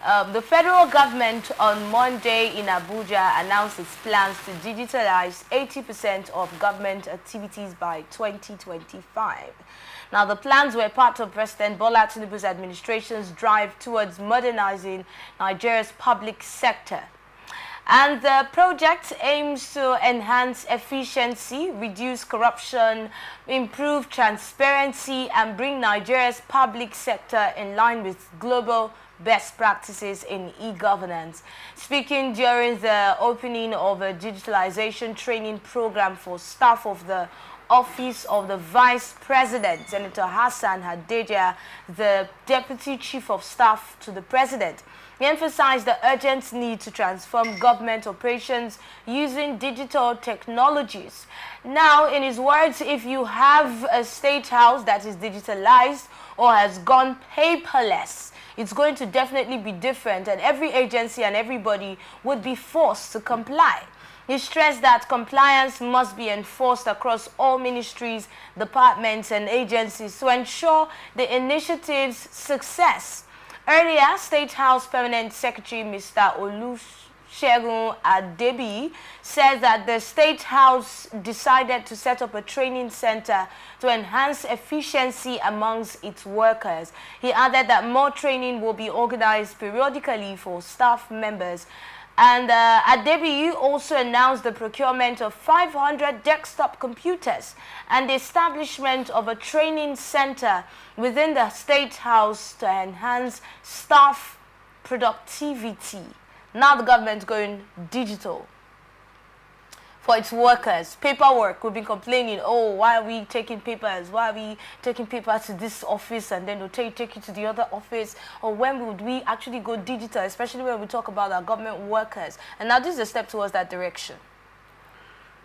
The federal government on Monday in Abuja announced its plans to digitalize 80% of government activities by 2025. Now, the plans were part of President Bola Tinubu's administration's drive towards modernizing Nigeria's public sector. And the project aims to enhance efficiency, reduce corruption, improve transparency, and bring Nigeria's public sector in line with global best practices in e-governance. Speaking during the opening of a digitalization training program for staff of the Office of the Vice President, Senator Hassan Hadeja, the Deputy Chief of Staff to the President, he emphasized the urgent need to transform government operations using digital technologies. Now, in his words, if you have a state house that is digitalized or has gone paperless, it's going to definitely be different, and every agency and everybody would be forced to comply. He stressed that compliance must be enforced across all ministries, departments, and agencies to ensure the initiative's success. Earlier, State House Permanent Secretary Mr. Olusegun Adebi said that the State House decided to set up a training center to enhance efficiency amongst its workers. He added that more training will be organized periodically for staff members. And Adebi also announced the procurement of 500 desktop computers and the establishment of a training center within the State House to enhance staff productivity. Now the government's going digital for its workers. Paperwork, we've been complaining, oh, why are we taking papers? Why are we taking papers to this office and then they'll take you to the other office? Or when would we actually go digital, especially when we talk about our government workers? And now this is a step towards that direction.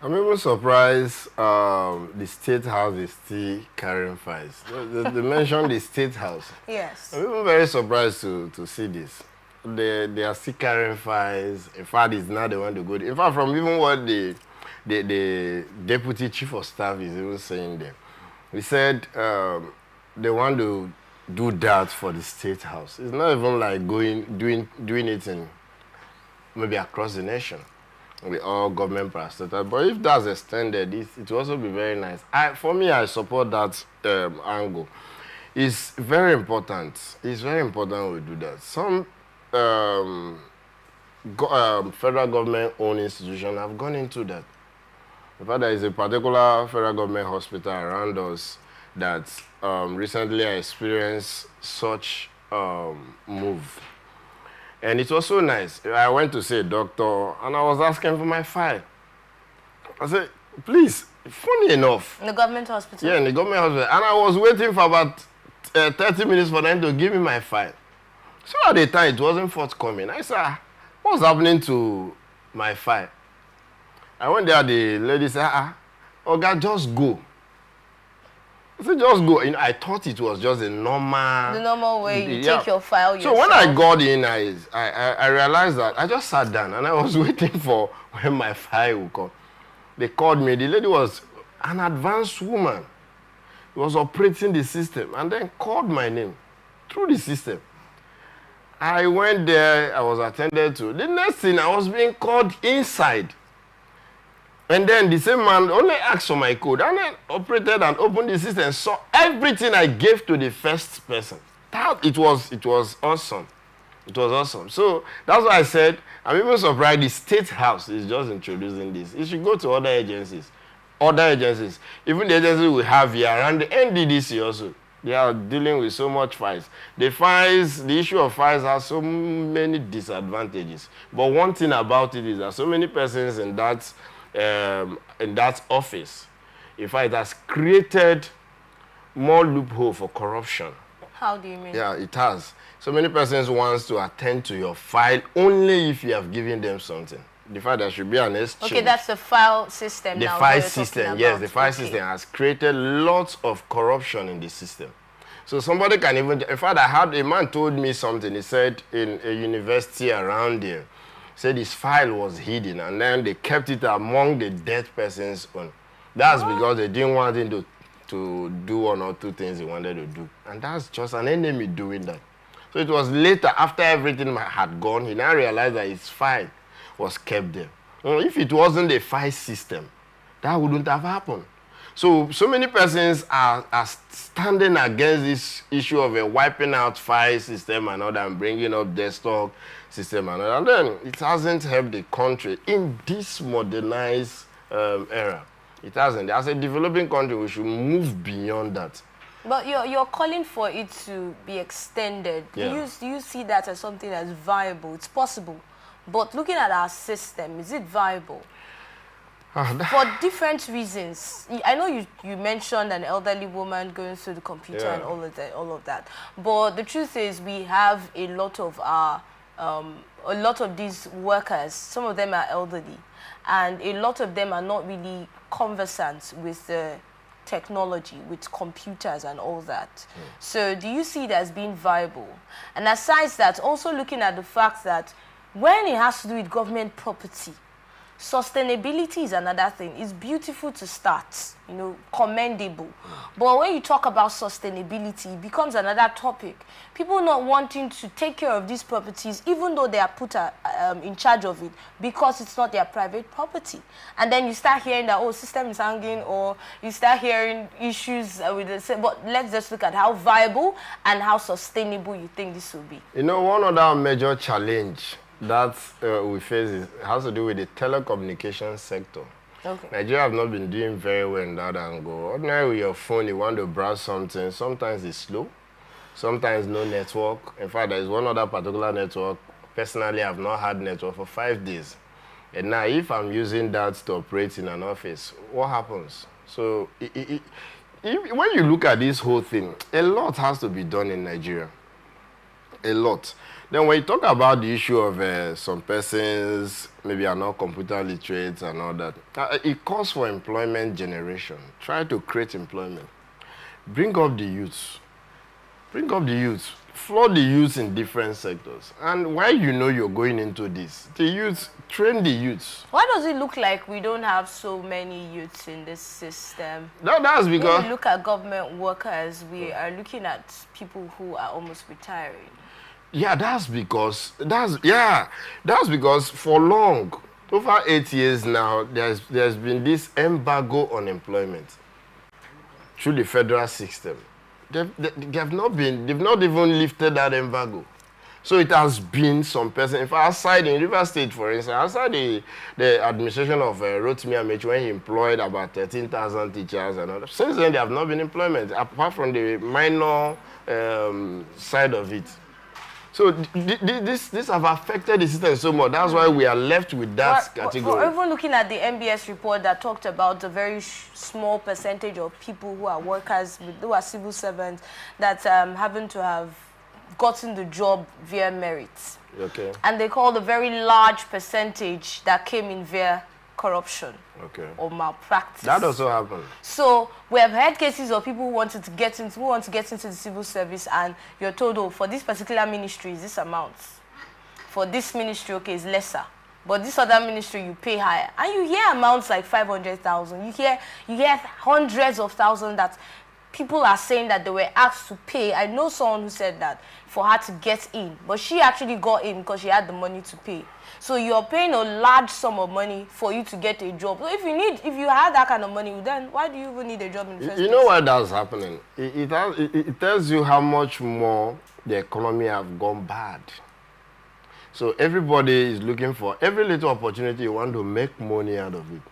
I'm even surprised the State House is still carrying files. They mentioned the State House. Yes. I'm even very surprised to see this. They are still carrying files. In fact, it's not the one to go. In fact, from even what the Deputy Chief of Staff is even saying there, he said they want to do that for the State House. It's not even like doing it in maybe across the nation with all government parastatals. But if that's extended, it will also be very nice. For me, I support that angle. It's very important. It's very important we do that. Some federal government-owned institutions have gone into that. In fact, there is a particular federal government hospital around us that recently I experienced such move. And it was so nice. I went to see a doctor, and I was asking for my file. I said, please, funny enough. In the government hospital? Yeah, in the government hospital. And I was waiting for about 30 minutes for them to give me my file. So at the time, it wasn't forthcoming. I said, what's happening to my file? I went there, the lady said, Oga, just go. I said, just go. I thought it was just a normal... The normal way you take your file yourself. So when I got in, I realized that I just sat down and I was waiting for when my file would come. They called me. The lady was an advanced woman. She was operating the system and then called my name through the system. I went there, I was attended to. The next thing, I was being called inside. And then the same man only asked for my code. And then operated and opened the system, saw everything I gave to the first person. It was awesome. It was awesome. So that's why I said, I'm even surprised the State House is just introducing this. It should go to other agencies. Even the agencies we have here around the NDDC also. They are dealing with so much files. The issue of files has so many disadvantages. But one thing about it is that so many persons in that office, in fact, it has created more loophole for corruption. How do you mean? Yeah, it has. So many persons want to attend to your file only if you have given them something. The fact there should be an exchange. Okay, that's the file system. The file system, yes, the file system has created lots of corruption in the system. So somebody can even, in fact, a man told me something. He said in a university around there, said his file was hidden and then they kept it among the dead persons on. That's because they didn't want him to do one or two things he wanted to do. And that's just an enemy doing that. So it was later, after everything had gone, he now realized that his file was kept there. If it wasn't a file system, that wouldn't have happened. So many persons are standing against this issue of wiping out file system and all that and bringing up desktop system and all that. And then it hasn't helped the country in this modernized era. It hasn't. As a developing country, we should move beyond that. But you're calling for it to be extended. Yeah. Do you see that as something that's viable? It's possible. But looking at our system, is it viable? For different reasons. I know you mentioned an elderly woman going through the computer and all of that. But the truth is we have a lot of these workers, some of them are elderly, and a lot of them are not really conversant with the technology, with computers and all that. So do you see it as being viable? And aside that, also looking at the fact that when it has to do with government property, sustainability is another thing. It's beautiful to start, commendable. But when you talk about sustainability, it becomes another topic. People not wanting to take care of these properties, even though they are put in charge of it, because it's not their private property. And then you start hearing that, system is hanging, or you start hearing issues with the... But let's just look at how viable and how sustainable you think this will be. One other major challenge that we face has to do with the telecommunications sector. Okay. Nigeria have not been doing very well in that angle. Ordinarily, with your phone, you want to browse something. Sometimes it's slow, sometimes no network. In fact, there is one other particular network. Personally, I've not had network for 5 days. And now, if I'm using that to operate in an office, what happens? So, when you look at this whole thing, a lot has to be done in Nigeria. A lot. Then when you talk about the issue of some persons maybe are not computer literate and all that, it calls for employment generation. Try to create employment. Bring up the youths. Bring up the youths. Flood the youths in different sectors. And while you're going into this, the youths, train the youths. Why does it look like we don't have so many youths in this system? That's because... When we look at government workers, we are looking at people who are almost retiring. Yeah, that's because for long, over 8 years now, there's been this embargo on employment through the federal system. They've not even lifted that embargo. So it has been some person. In fact, outside in River State, for instance, outside the administration of Rotimi Amechi, when he employed about 13,000 teachers and all that, since then they have not been employment, apart from the minor side of it. So this have affected the system so much. That's why we are left with that category. Even looking at the MBS report that talked about the very small percentage of people who are workers, who are civil servants, that happen to have gotten the job via merit. Okay. And they call the very large percentage that came in via corruption. Okay. Or malpractice. That also happened. So we have had cases of people who want to get into the civil service, and you're told, for this particular ministry is this amount. For this ministry, okay, is lesser. But this other ministry, you pay higher. And you hear amounts like 500,000. You hear hundreds of thousands that people are saying that they were asked to pay. I know someone who said that for her to get in, but she actually got in because she had the money to pay. So you're paying a large sum of money for you to get a job. So if you had that kind of money, then why do you even need a job in the first place? You know why that's happening? It tells you how much more the economy have gone bad. So everybody is looking for every little opportunity you want to make money out of it.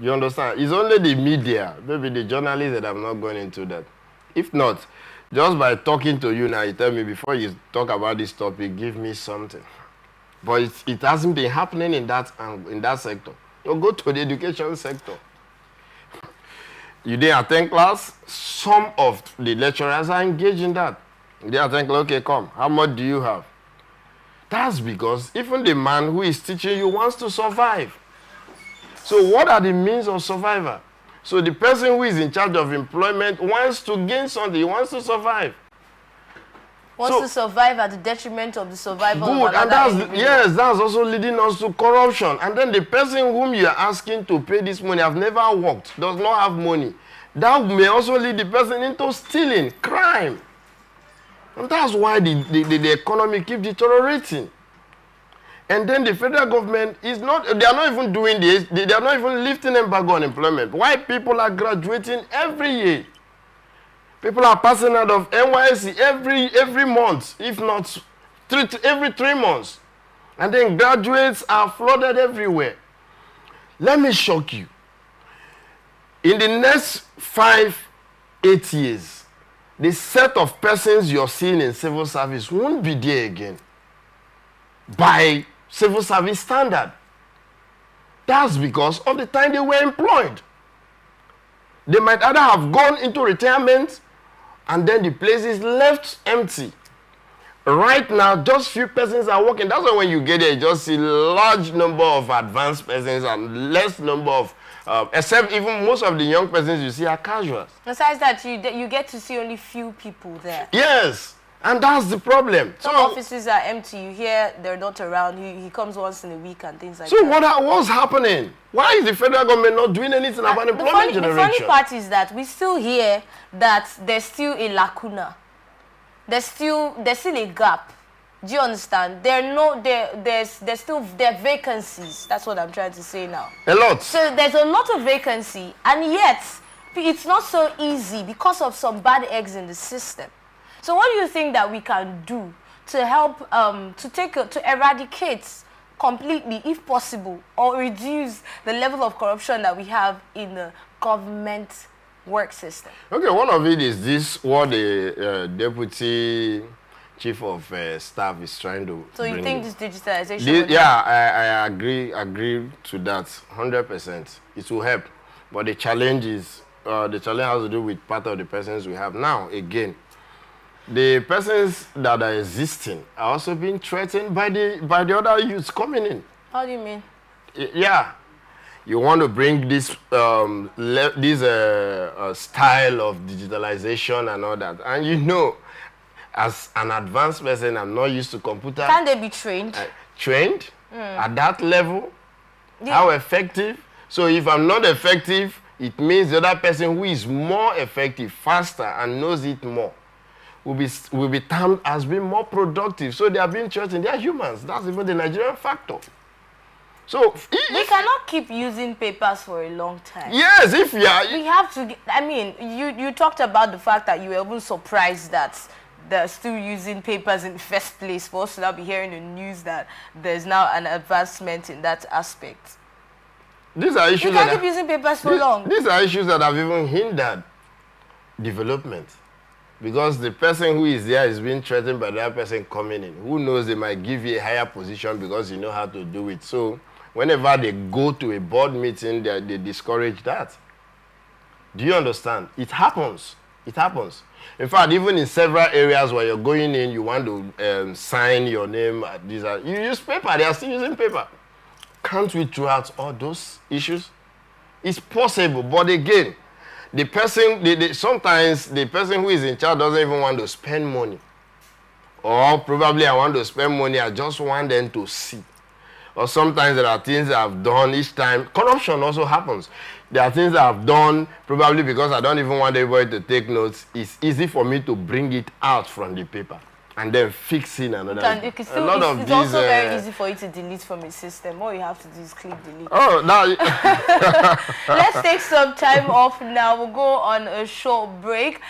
You understand? It's only the media, maybe the journalists that have not gone into that. If not, just by talking to you now, you tell me before you talk about this topic, give me something. But it hasn't been happening in that sector. You go to the education sector. You didn't attend class. Some of the lecturers are engaged in that. They attend class, okay, come. How much do you have? That's because even the man who is teaching you wants to survive. So what are the means of survival? So the person who is in charge of employment wants to gain something. He wants to survive. Wants to survive at the detriment of the survival good, of another and that's also leading us to corruption. And then the person whom you are asking to pay this money have never worked, does not have money. That may also lead the person into stealing, crime. And that's why the economy keeps deteriorating. And then the federal government is not, they are not even doing this, they are not even lifting embargo on employment. Why people are graduating every year? People are passing out of NYSC every month, if not every 3 months. And then graduates are flooded everywhere. Let me shock you. In the next 5-8 years, the set of persons you're seeing in civil service won't be there again by civil service standard. That's because of the time they were employed. They might either have gone into retirement and then the place is left empty. Right now, just few persons are working. That's why when you get there, you just see large number of advanced persons and less number of, except even most of the young persons you see are casuals. Besides that, you get to see only few people there. Yes, and that's the problem. Some offices are empty. You hear they're not around. He comes once in a week and things like that. So what's happening? Why is the federal government not doing anything about employment generation? The funny part is that we still hear that there's still a lacuna. There's still a gap. Do you understand? There's still vacancies. That's what I'm trying to say now. A lot. So there's a lot of vacancy, and yet it's not so easy because of some bad eggs in the system. So what do you think that we can do to help to eradicate completely, if possible, or reduce the level of corruption that we have in the government work system? Okay, one of it is this, what the deputy chief of staff is trying to So you think this digitalization? I agree to that 100%. It will help, but the challenge is has to do with part of the persons we have now. Again, the persons that are existing are also being threatened by the other youths coming in. How do you mean? Yeah. You want to bring this style of digitalization and all that. And you know, as an advanced person, I'm not used to computer. Can they be trained? Trained? At that level? Yeah. How effective? So if I'm not effective, it means the other person who is more effective, faster, and knows it more will be termed as being more productive. So they are being threatened. They are humans. That's even the Nigerian factor. So we cannot keep using papers for a long time. Yes, if you are... We have to... I mean, you talked about the fact that you were even surprised that they're still using papers in the first place, for us to now be hearing the news that there's now an advancement in that aspect. These are issues we can't keep using papers for long. These are issues that have even hindered development. Because the person who is there is being threatened by the other person coming in. Who knows, they might give you a higher position because you know how to do it. So whenever they go to a board meeting, they discourage that. Do you understand? It happens. It happens. In fact, even in several areas where you're going in, you want to sign your name. You use paper. They are still using paper. Can't we throw out all those issues? It's possible, but again, the person, sometimes the person who is in charge doesn't even want to spend money. Or probably I want to spend money, I just want them to see. Or sometimes there are things I've done each time. Corruption also happens. There are things I've done probably because I don't even want everybody to take notes. It's easy for me to bring it out from the paper and then fix in another. It's also very easy for you to delete from a system. All you have to do is click delete. Oh, now... Let's take some time off now. We'll go on a short break.